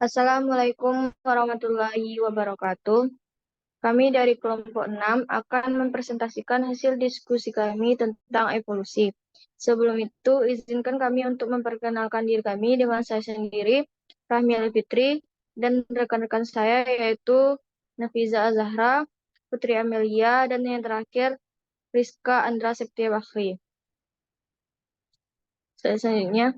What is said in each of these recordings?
Assalamualaikum warahmatullahi wabarakatuh. Kami dari kelompok 6 akan mempresentasikan hasil diskusi kami tentang evolusi. Sebelum itu, izinkan kami untuk memperkenalkan diri kami dengan saya sendiri, Rahmi Alfitri, dan rekan-rekan saya yaitu Nafiza Azahra, Putri Amelia, dan yang terakhir Rizka Andra Septia Bakri. Selanjutnya,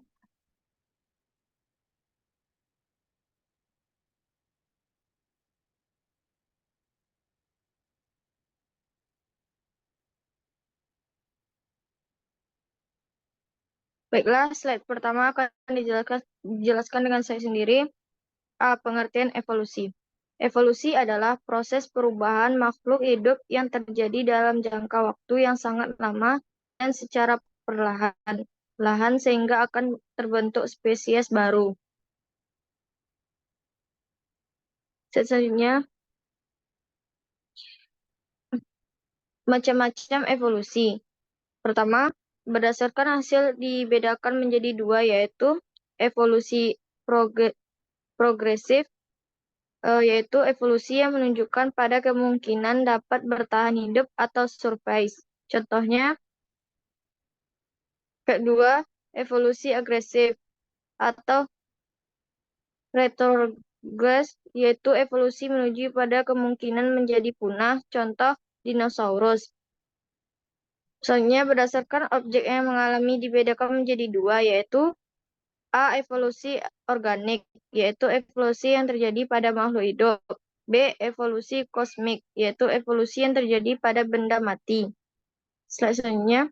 baiklah, slide pertama akan dijelaskan dengan saya sendiri. A. Pengertian evolusi. Evolusi adalah proses perubahan makhluk hidup yang terjadi dalam jangka waktu yang sangat lama dan secara perlahan sehingga akan terbentuk spesies baru. Selanjutnya, macam-macam evolusi. Pertama, berdasarkan hasil dibedakan menjadi dua, yaitu evolusi progresif, yaitu evolusi yang menunjukkan pada kemungkinan dapat bertahan hidup atau survive. Contohnya, kedua, evolusi agresif atau retrogress, yaitu evolusi menuju pada kemungkinan menjadi punah, contoh dinosaurus. Soalnya berdasarkan objek yang mengalami dibedakan menjadi dua, yaitu A. Evolusi organik, yaitu evolusi yang terjadi pada makhluk hidup. B. Evolusi kosmik, yaitu evolusi yang terjadi pada benda mati. Selanjutnya,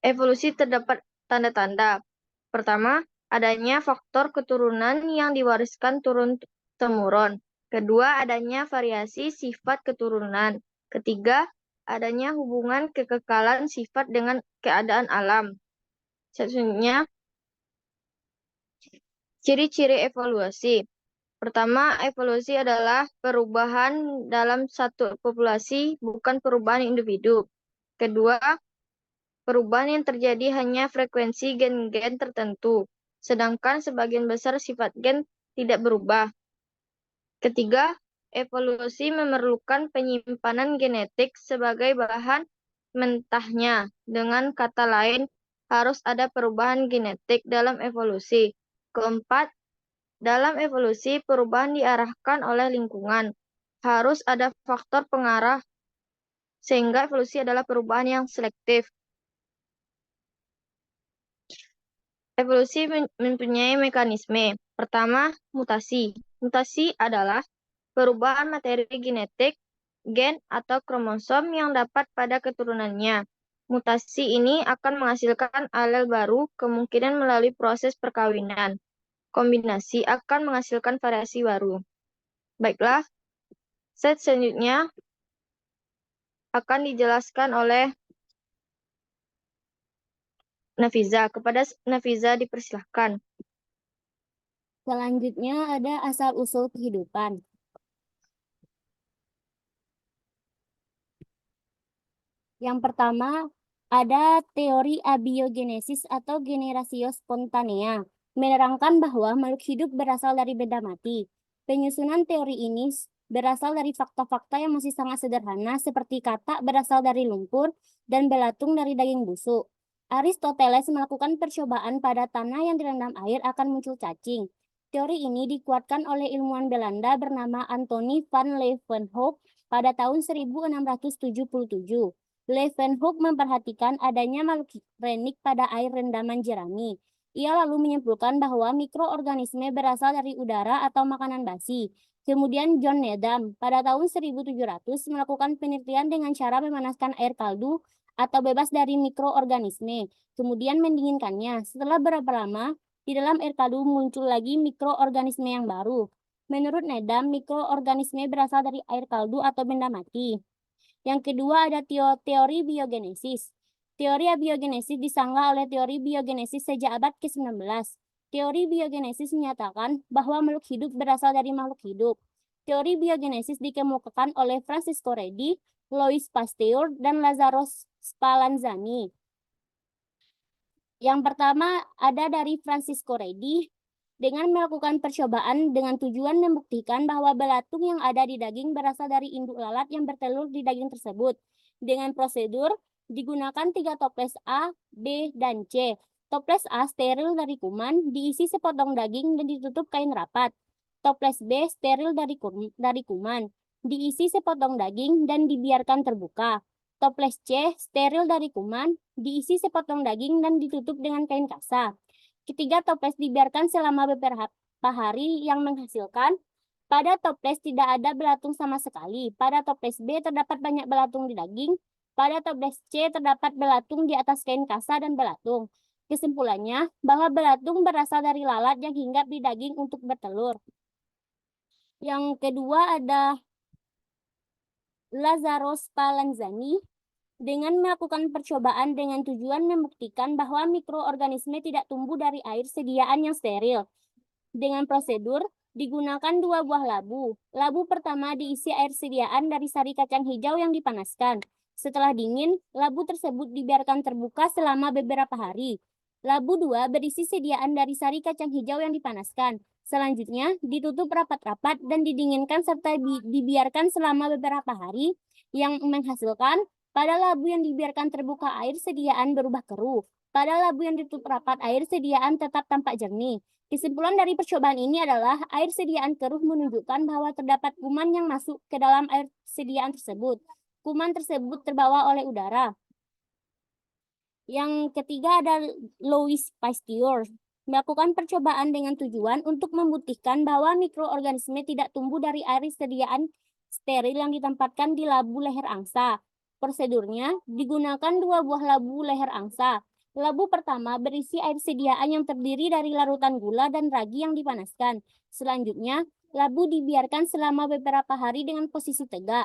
evolusi terdapat tanda-tanda. Pertama, adanya faktor keturunan yang diwariskan turun-temurun. Kedua, adanya variasi sifat keturunan. Ketiga, adanya hubungan kekekalan sifat dengan keadaan alam. Selanjutnya, ciri-ciri evolusi. Pertama, evolusi adalah perubahan dalam satu populasi, bukan perubahan individu. Kedua, perubahan yang terjadi hanya frekuensi gen-gen tertentu, sedangkan sebagian besar sifat gen tidak berubah. Ketiga, evolusi memerlukan penyimpanan genetik sebagai bahan mentahnya. Dengan kata lain, harus ada perubahan genetik dalam evolusi. Keempat, dalam evolusi perubahan diarahkan oleh lingkungan. Harus ada faktor pengarah sehingga evolusi adalah perubahan yang selektif. Evolusi mempunyai mekanisme. Pertama, mutasi. Mutasi adalah perubahan materi genetik, gen, atau kromosom yang dapat pada keturunannya. Mutasi ini akan menghasilkan alel baru, kemungkinan melalui proses perkawinan. Kombinasi akan menghasilkan variasi baru. Baiklah, set selanjutnya akan dijelaskan oleh Nafiza. Kepada Nafiza dipersilahkan. Selanjutnya ada asal-usul kehidupan. Yang pertama, ada teori abiogenesis atau generatio spontanea, menerangkan bahwa makhluk hidup berasal dari benda mati. Penyusunan teori ini berasal dari fakta-fakta yang masih sangat sederhana, seperti kata berasal dari lumpur dan belatung dari daging busuk. Aristoteles melakukan percobaan pada tanah yang direndam air akan muncul cacing. Teori ini dikuatkan oleh ilmuwan Belanda bernama Anthony van Leeuwenhoek pada tahun 1677. Leeuwenhoek memperhatikan adanya makhluk renik pada air rendaman jerami. Ia lalu menyimpulkan bahwa mikroorganisme berasal dari udara atau makanan basi. Kemudian John Needham pada tahun 1700 melakukan penelitian dengan cara memanaskan air kaldu atau bebas dari mikroorganisme, kemudian mendinginkannya. Setelah beberapa lama, di dalam air kaldu muncul lagi mikroorganisme yang baru. Menurut Needham, mikroorganisme berasal dari air kaldu atau benda mati. Yang kedua ada teori biogenesis. Teori abiogenesis disanggah oleh teori biogenesis sejak abad ke-19. Teori biogenesis menyatakan bahwa makhluk hidup berasal dari makhluk hidup. Teori biogenesis dikemukakan oleh Francisco Redi, Louis Pasteur, dan Lazarus Spallanzani. Yang pertama ada dari Francisco Redi dengan melakukan percobaan dengan tujuan membuktikan bahwa belatung yang ada di daging berasal dari induk lalat yang bertelur di daging tersebut. Dengan prosedur digunakan 3 toples A, B, dan C. Toples A steril dari kuman, diisi sepotong daging dan ditutup kain rapat. Toples B steril dari kuman, diisi sepotong daging dan dibiarkan terbuka. Toples C steril dari kuman, diisi sepotong daging dan ditutup dengan kain kasa. Ketiga toples dibiarkan selama beberapa hari yang menghasilkan pada toples tidak ada belatung sama sekali. Pada toples B terdapat banyak belatung di daging. Pada toples C terdapat belatung di atas kain kasa dan belatung. Kesimpulannya bahwa belatung berasal dari lalat yang hinggap di daging untuk bertelur. Yang kedua ada Lazzaro Spallanzani dengan melakukan percobaan dengan tujuan membuktikan bahwa mikroorganisme tidak tumbuh dari air sediaan yang steril. Dengan prosedur, digunakan 2 buah labu. Labu pertama diisi air sediaan dari sari kacang hijau yang dipanaskan. Setelah dingin, labu tersebut dibiarkan terbuka selama beberapa hari. Labu 2 berisi sediaan dari sari kacang hijau yang dipanaskan. Selanjutnya, ditutup rapat-rapat dan didinginkan serta dibiarkan selama beberapa hari yang menghasilkan pada labu yang dibiarkan terbuka air sediaan berubah keruh. Pada labu yang ditutup rapat air sediaan tetap tampak jernih. Kesimpulan dari percobaan ini adalah air sediaan keruh menunjukkan bahwa terdapat kuman yang masuk ke dalam air sediaan tersebut. Kuman tersebut terbawa oleh udara. Yang ketiga ada Louis Pasteur melakukan percobaan dengan tujuan untuk membuktikan bahwa mikroorganisme tidak tumbuh dari air sediaan steril yang ditempatkan di labu leher angsa. Prosedurnya digunakan 2 buah labu leher angsa. Labu pertama berisi air sediaan yang terdiri dari larutan gula dan ragi yang dipanaskan. Selanjutnya, labu dibiarkan selama beberapa hari dengan posisi tegak.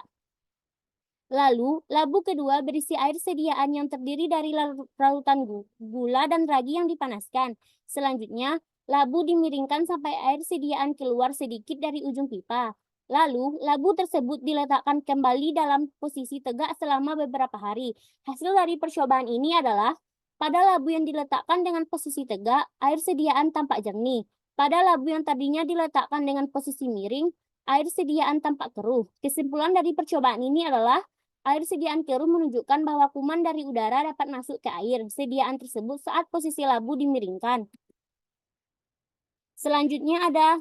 Lalu, labu kedua berisi air sediaan yang terdiri dari larutan gula dan ragi yang dipanaskan. Selanjutnya, labu dimiringkan sampai air sediaan keluar sedikit dari ujung pipa. Lalu, labu tersebut diletakkan kembali dalam posisi tegak selama beberapa hari. Hasil dari percobaan ini adalah, pada labu yang diletakkan dengan posisi tegak, air sediaan tampak jernih. Pada labu yang tadinya diletakkan dengan posisi miring, air sediaan tampak keruh. Kesimpulan dari percobaan ini adalah, air sediaan keruh menunjukkan bahwa kuman dari udara dapat masuk ke air sediaan tersebut saat posisi labu dimiringkan. Selanjutnya ada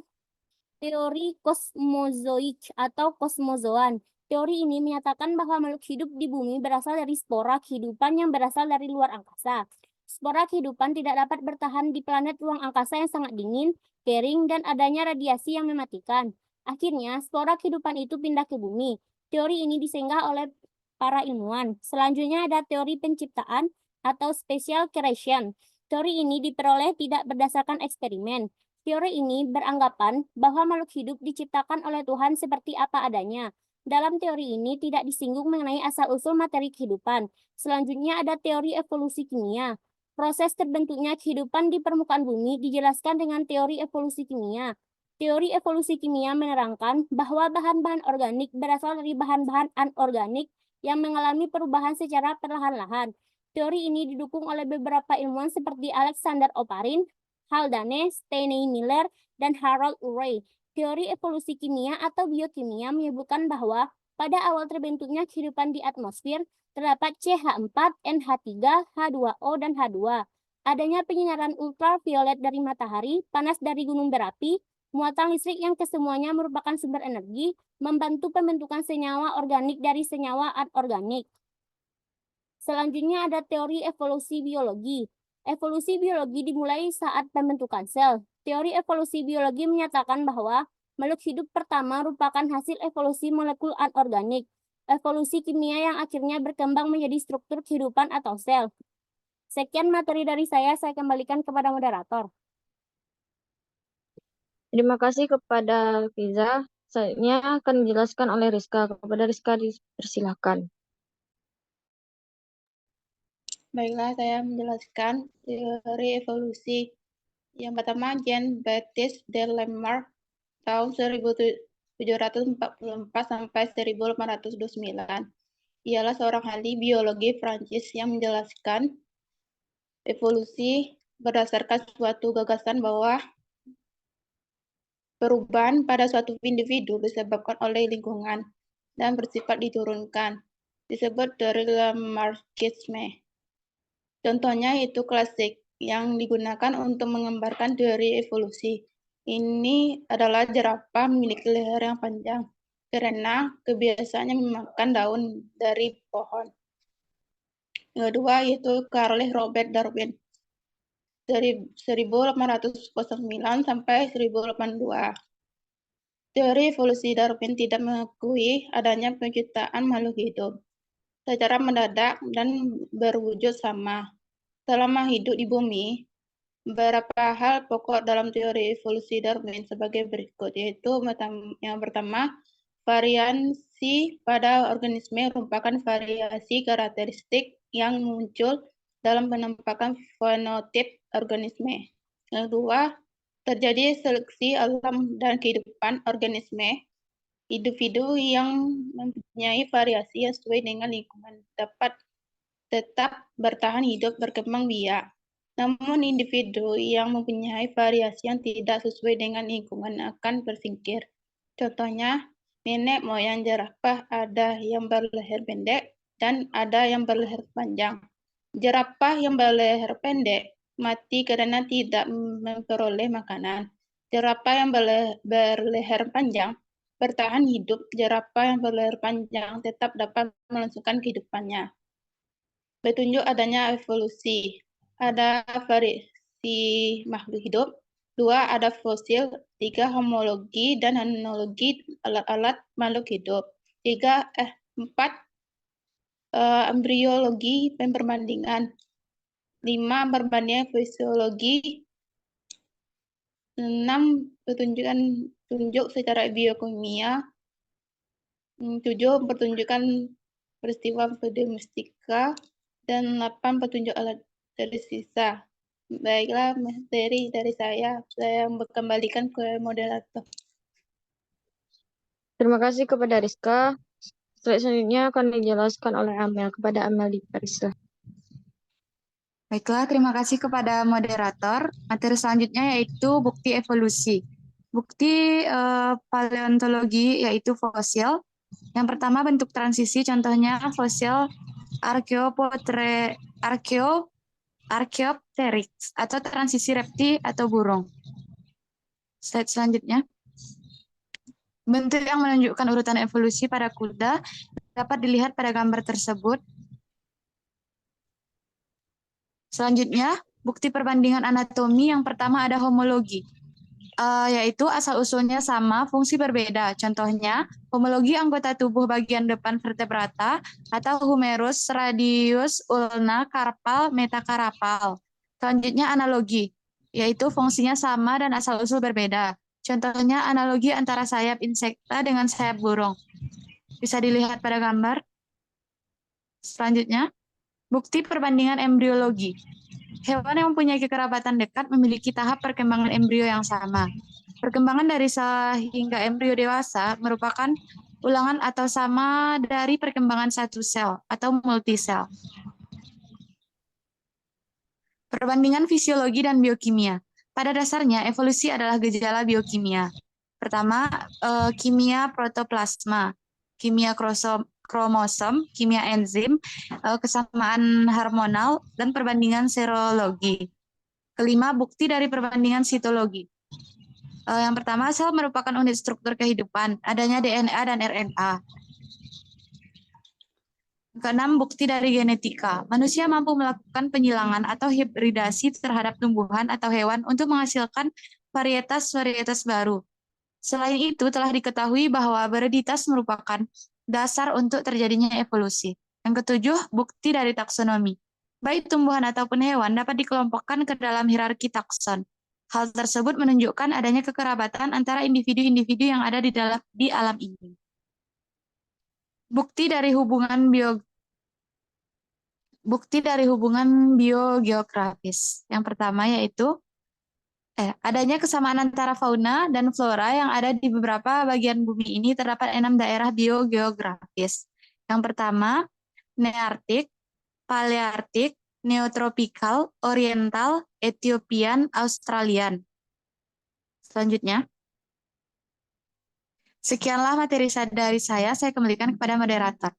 teori kosmozoik atau kosmozoan. Teori ini menyatakan bahwa makhluk hidup di bumi berasal dari spora kehidupan yang berasal dari luar angkasa. Spora kehidupan tidak dapat bertahan di planet ruang angkasa yang sangat dingin, kering, dan adanya radiasi yang mematikan. Akhirnya, spora kehidupan itu pindah ke bumi. Teori ini disenggah oleh para ilmuwan. Selanjutnya ada teori penciptaan atau special creation. Teori ini diperoleh tidak berdasarkan eksperimen. Teori ini beranggapan bahwa makhluk hidup diciptakan oleh Tuhan seperti apa adanya. Dalam teori ini tidak disinggung mengenai asal-usul materi kehidupan. Selanjutnya ada teori evolusi kimia. Proses terbentuknya kehidupan di permukaan bumi dijelaskan dengan teori evolusi kimia. Teori evolusi kimia menerangkan bahwa bahan-bahan organik berasal dari bahan-bahan anorganik yang mengalami perubahan secara perlahan-lahan. Teori ini didukung oleh beberapa ilmuwan seperti Alexander Oparin, Haldane, Stanley Miller, dan Harold Urey. Teori evolusi kimia atau biokimia menyebutkan bahwa pada awal terbentuknya kehidupan di atmosfer, terdapat CH4, NH3, H2O, dan H2. Adanya penyinaran ultraviolet dari matahari, panas dari gunung berapi, muatan listrik yang kesemuanya merupakan sumber energi, membantu pembentukan senyawa organik dari senyawa anorganik. Selanjutnya ada teori evolusi biologi. Evolusi biologi dimulai saat pembentukan sel. Teori evolusi biologi menyatakan bahwa makhluk hidup pertama merupakan hasil evolusi molekul anorganik. Evolusi kimia yang akhirnya berkembang menjadi struktur kehidupan atau sel. Sekian materi dari saya kembalikan kepada moderator. Terima kasih kepada Fiza. Selanjutnya akan dijelaskan oleh Rizka. Kepada Rizka dipersilakan. Baiklah, saya menjelaskan teori evolusi. Yang pertama, Jean-Baptiste de Lamarck tahun 1744 sampai 1829. ialah seorang ahli biologi Prancis yang menjelaskan evolusi berdasarkan suatu gagasan bahwa perubahan pada suatu individu disebabkan oleh lingkungan dan bersifat diturunkan, disebut dari Lamarckisme. Contohnya itu klasik yang digunakan untuk menggambarkan teori evolusi. Ini adalah jerapah memiliki leher yang panjang karena kebiasaannya memakan daun dari pohon. Yang kedua yaitu Charles Robert Darwin dari 1809 sampai 1082. Teori evolusi Darwin tidak mengakui adanya penciptaan makhluk hidup secara mendadak dan berwujud sama selama hidup di bumi. Beberapa hal pokok dalam teori evolusi Darwin sebagai berikut, yaitu yang pertama, variasi pada organisme merupakan variasi karakteristik yang muncul dalam penampakan fenotip organisme. Yang kedua, terjadi seleksi alam dan kehidupan organisme. Individu yang mempunyai variasi yang sesuai dengan lingkungan dapat tetap bertahan hidup berkembang biak. Namun individu yang mempunyai variasi yang tidak sesuai dengan lingkungan akan tersingkir. Contohnya, nenek moyang jerapah ada yang berleher pendek dan ada yang berleher panjang. Jerapah yang berleher pendek mati karena tidak memperoleh makanan. Jerapah yang berleher panjang bertahan hidup. Jerapah yang berleher panjang tetap dapat melangsungkan kehidupannya. Petunjuk adanya evolusi. Ada variasi makhluk hidup. 2. Ada fosil. 3. Homologi dan analogi alat-alat makhluk hidup. 4. Embriologi perbandingan. 5. Perbandingan fisiologi. 6. Petunjuk secara biokimia. 7. Pertunjukan peristiwa domestika. Dan 8. Petunjuk alat tersisa. Baiklah, materi dari saya kembalikan ke moderator. Terima kasih kepada Rizka. Selanjutnya akan dijelaskan oleh Amel. Kepada Amel dipersilakan. Baiklah, terima kasih kepada moderator. Materi selanjutnya yaitu bukti evolusi. Bukti paleontologi yaitu fosil. Yang pertama bentuk transisi, contohnya fosil Archaeopteryx atau transisi reptil atau burung. Slide selanjutnya. Bentuk yang menunjukkan urutan evolusi pada kuda dapat dilihat pada gambar tersebut. Selanjutnya, bukti perbandingan anatomi yang pertama ada homologi, yaitu asal-usulnya sama, fungsi berbeda. Contohnya, homologi anggota tubuh bagian depan vertebrata atau humerus, radius, ulna, karpal, metakarpal. Selanjutnya, analogi, yaitu fungsinya sama dan asal-usul berbeda. Contohnya, analogi antara sayap insekta dengan sayap burung. Bisa dilihat pada gambar. Selanjutnya, bukti perbandingan embriologi. Hewan yang mempunyai kekerabatan dekat memiliki tahap perkembangan embrio yang sama. Perkembangan dari sel hingga embrio dewasa merupakan ulangan atau sama dari perkembangan satu sel atau multisel. Perbandingan fisiologi dan biokimia. Pada dasarnya, evolusi adalah gejala biokimia. Pertama, kimia protoplasma, kimia kromosom, kimia enzim, kesamaan hormonal, dan perbandingan serologi. Kelima, bukti dari perbandingan sitologi. Yang pertama, sel merupakan unit struktur kehidupan, adanya DNA dan RNA. Keenam, bukti dari genetika. Manusia mampu melakukan penyilangan atau hibridasi terhadap tumbuhan atau hewan untuk menghasilkan varietas-varietas baru. Selain itu, telah diketahui bahwa bereditas merupakan dasar untuk terjadinya evolusi. Yang ketujuh, bukti dari taksonomi. Baik tumbuhan ataupun hewan dapat dikelompokkan ke dalam hierarki takson. Hal tersebut menunjukkan adanya kekerabatan antara individu-individu yang ada di alam ini. Bukti dari hubungan biogeografis. Yang pertama yaitu adanya kesamaan antara fauna dan flora yang ada di beberapa bagian bumi ini terdapat 6 daerah biogeografis. Yang pertama, Nearktik, Palearktik, Neotropical, Oriental, Ethiopian, Australian. Selanjutnya, sekianlah materi dari saya kembalikan kepada moderator.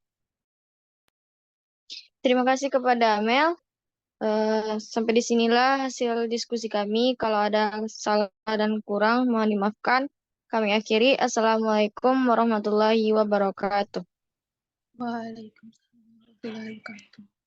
Terima kasih kepada Amel. Sampai disinilah hasil diskusi kami. Kalau ada salah dan kurang, mohon dimaafkan. Kami akhiri. Assalamualaikum warahmatullahi wabarakatuh. Waalaikumsalam warahmatullahi wabarakatuh.